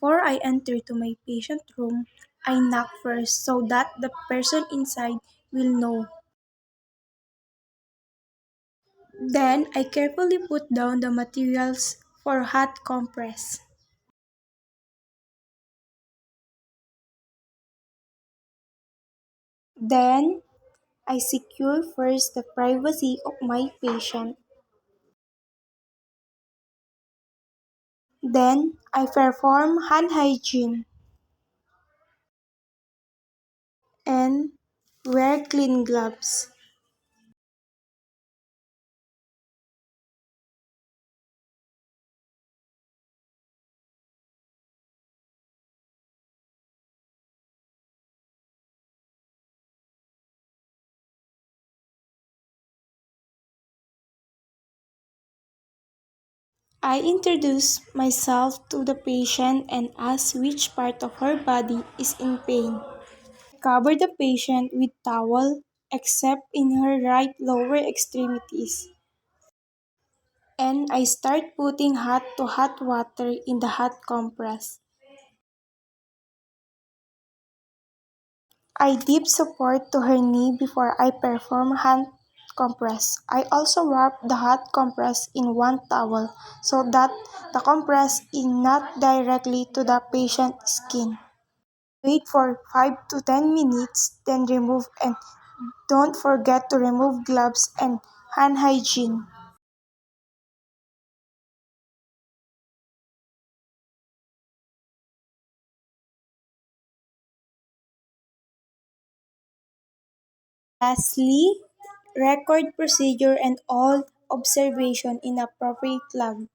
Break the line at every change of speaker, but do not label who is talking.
Before I enter to my patient room, I knock first so that the person inside will know. Then I carefully put down the materials for hot compress. Then I secure first the privacy of my patient. Then I perform hand hygiene and wear clean gloves. I introduce myself to the patient and ask which part of her body is in pain. Cover the patient with towel except in her right lower extremities. And I start putting hot to hot water in the hot compress. I dip support to her knee before I perform hand compress. I also wrap the hot compress in one towel so that the compress is not directly to the patient's skin. Wait for 5 to 10 minutes, then remove and don't forget to remove gloves and hand hygiene. Lastly, record procedure and all observation in appropriate log.